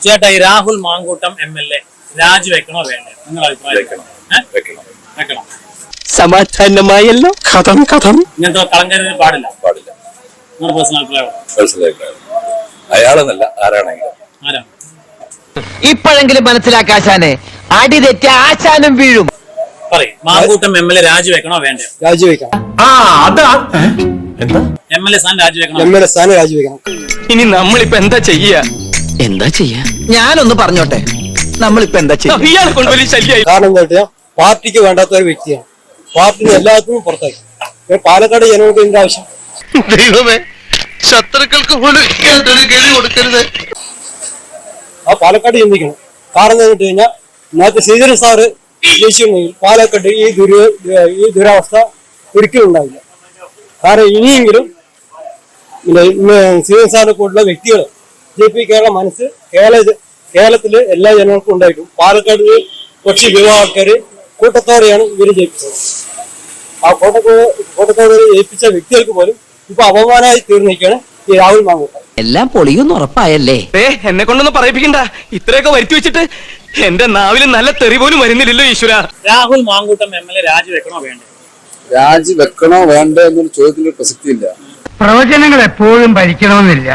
ചേട്ടാ ഈ രാഹുൽ മാങ്കൂട്ടം MLA രാജിവെക്കണോ വേണ്ടേ? നിങ്ങളുടെ അഭിപ്രായം? വെക്കണം. സമാധാനമായല്ലോ. കഥം ഇങ്ങനത്തെ കളങ്കര പാടില്ല. നിങ്ങളുടെ പേഴ്സണൽ അഭിപ്രായം? അയാളെന്നല്ല, ആരാണെങ്കിലും. ആരാണ്? ഇപ്പോഴെങ്കിലും മനസ്സിലാക്കാശാനെ, അടി തെറ്റ ആശാനും വീഴും. പറയും. മാങ്കൂട്ടം MLA രാജിവെക്കണോ വേണ്ടേ? രാജിവെക്കണം. MLA സ്ഥാനം രാജിവെക്കണോ? MLA സ്ഥാനം രാജിവെക്കണം. ഇനി നമ്മളിപ്പോ എന്താ ചെയ്യാ? ഞാനൊന്ന് പറഞ്ഞോട്ടെ, നമ്മളിപ്പോ എന്താ ചെയ്യാ? കാരണം എന്താ വെച്ചാൽ പാർട്ടിക്ക് വേണ്ടാത്ത ഒരു വ്യക്തിയാണ്. പാർട്ടിന് എല്ലാത്തിനും പുറത്താക്കി. പാലക്കാട് ജനങ്ങൾക്ക് എന്ത് ആവശ്യം? ദൈവമേ, ശത്രുക്കൾക്ക് പോലും കൊടുക്കരുത്. ആ പാലക്കാട് ചിന്തിക്കണം. കാരണം എന്താ കഴിഞ്ഞാൽ നേരത്തെ ശ്രീധരൻ സാറ് ജയിച്ചിട്ടുണ്ടെങ്കിൽ പാലക്കാട് ഈ ദുരവസ്ഥ ഒരിക്കലും ഉണ്ടാവില്ല. കാരണം ഇനിയെങ്കിലും ശ്രീധരൻ സാറിനെ പോലുള്ള വ്യക്തികൾ ജയിപ്പിക്കാനുള്ള മനസ്സ് കേരളത്തില് എല്ലാ ജനങ്ങൾക്കും ഉണ്ടായിട്ടും പാലക്കാട് കുറച്ച് യുവ ആൾക്കാര് കൂട്ടത്തോടെയാണ് ഇവര് ജയിപ്പിച്ചത്. ആ കൂട്ടത്തോടെ ജയിപ്പിച്ച വ്യക്തികൾക്ക് പോലും ഇപ്പൊ അപമാനമായി തീർന്നിരിക്കുകയാണ് ഈ രാഹുൽ മാങ്കൂട്ടം. എല്ലാം പൊളിയൊന്നും ഉറപ്പായല്ലേ? എന്നെ കൊണ്ടൊന്നും പറയിപ്പിക്കണ്ട. ഇത്രയൊക്കെ വരുത്തി വെച്ചിട്ട് എന്റെ നാവില് നല്ല തെറി പോലും വരുന്നില്ലല്ലോ ഈശ്വര. രാഹുൽ മാങ്കൂട്ടം MLA രാജിവെക്കണോ വേണ്ടേ? രാജിവെക്കണോ വേണ്ടോ എന്നൊരു ചോദ്യത്തിന് പ്രസക്തിയില്ല. പ്രവചനങ്ങൾ എപ്പോഴും ഭരിക്കണമെന്നില്ല.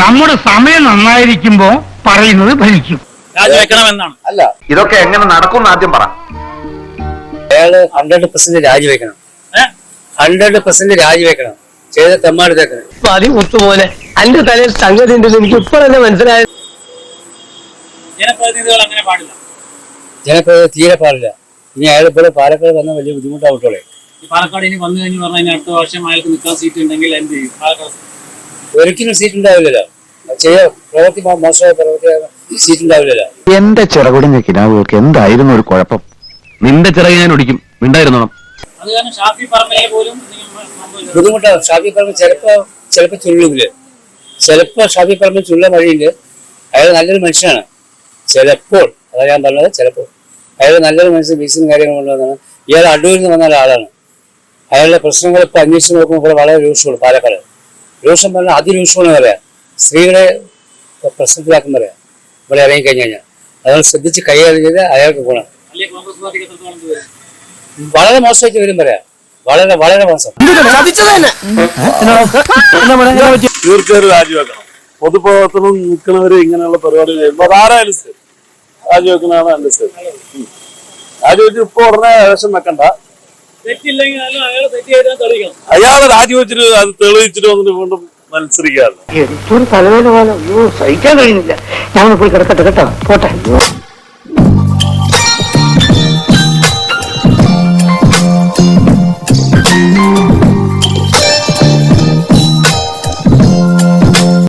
നമ്മുടെ സമയം നന്നായിരിക്കുമ്പോ പറയുന്നത് ഭരിക്കും. രാജിവെക്കണമെന്നാണ്. അല്ല, ഇതൊക്കെ എങ്ങനെ നടക്കും ആദ്യം പറ. അയാള് 100% രാജിവെക്കണം. 100% രാജിവെക്കണം. ചെയ്ത തെമ്മാടുത്തേക്കണം. മുത്തുപോലെ അന്റെ തലയിൽ സംഗതി ഉണ്ടെന്ന് എനിക്ക് ഇപ്പോഴല്ലേ മനസ്സിലായത്. ജനപ്രതിനിധികൾ അങ്ങനെ പാടില്ല. ജനപ്രതിനിധി തീരെ പാടില്ല. ഇനി അയാൾ ഇപ്പോൾ പാലക്കാട് വന്ന വലിയ ബുദ്ധിമുട്ടാവട്ടോളെ. ഈ പാലക്കാട് ഇനി വന്നു കഴിഞ്ഞ് പറഞ്ഞാൽ അടുത്ത വർഷം അയാൾക്ക് നിൽക്കാൻ സീറ്റ് ഉണ്ടെങ്കിൽ എന്ത് ചെയ്യും? പാലക്കാട് ഒരിക്കലും സീറ്റ് ഉണ്ടാവില്ലല്ലോ. പ്രവൃത്തി മോശമായ പ്രവൃത്തി സീറ്റ് ഉണ്ടാവില്ലല്ലോ. എന്റെ ചിറകുടിഞ്ഞ കിനാവുകൾക്ക് എന്തായിരുന്നു ഒരു കുഴപ്പം? നിന്റെ ചിറക് ഞാൻ ഒടിക്കും, മിണ്ടായിരുന്നോണം. അത് കാരണം ഷാഫി പറമ്പിലെ പോലും ബുദ്ധിമുട്ടാവും. ഷാഫി പറമ്പ് ചിലപ്പോ ചുള്ളില്ല. ചിലപ്പോ ഷാഫി പറമ്പിൽ ചുള്ള വഴിയില്ല. അയാൾ നല്ലൊരു മനുഷ്യനാണ്. ചിലപ്പോൾ, അതാ ഞാൻ പറഞ്ഞത്, ചിലപ്പോൾ അയാൾ നല്ലൊരു മനുഷ്യൻ ബീസും കാര്യങ്ങളും കൊണ്ടുവന്നാണ്. ഇയാൾ അടൂരിൽ നിന്ന് വന്ന ഒരാളാണ്. അയാളുടെ പ്രശ്നങ്ങൾ ഇപ്പൊ അന്വേഷിച്ച് നോക്കുമ്പോൾ ഇവിടെ വളരെ രൂക്ഷമാണ്. പാലക്കാട് രൂക്ഷം പറഞ്ഞാൽ അതിരൂക്ഷമെന്ന് പറയാം. സ്ത്രീകളെ പ്രശ്നത്തിലാക്കും പറയാം ഇവിടെ ഇറങ്ങി കഴിഞ്ഞു കഴിഞ്ഞാൽ. അതുകൊണ്ട് ശ്രദ്ധിച്ച് കൈകാര്യം ചെയ്ത് അയാൾക്ക് ഗുണം. വളരെ മോശമായിട്ട് വരും പറയാം. വളരെ വളരെ മോശം. തീർച്ചയായും രാജിവെക്കണം. പൊതുപ്രവർത്തനം നിൽക്കുന്നവര് ഇങ്ങനെയുള്ള പരിപാടി ചെയ്യുമ്പോൾ അതാരായാലും ശരി രാജിവെക്കുന്നതാണ് എന്റെ ശരി. രാജിവെച്ച് ഇപ്പൊ ഉടനെ ഇലക്ഷൻ വെക്കണ്ട. അയാള് രാജിവെച്ചിട്ട് അത് തെളിയിച്ചിട്ട് വന്നിട്ട് വീണ്ടും മത്സരിക്കാറില്ല. എനിക്കൊരു തലവേദന പോലെ സഹിക്കാൻ കഴിയുന്നില്ല. ഞാൻ പോയി കിടക്കട്ടെ കേട്ടോ, പോട്ടെ.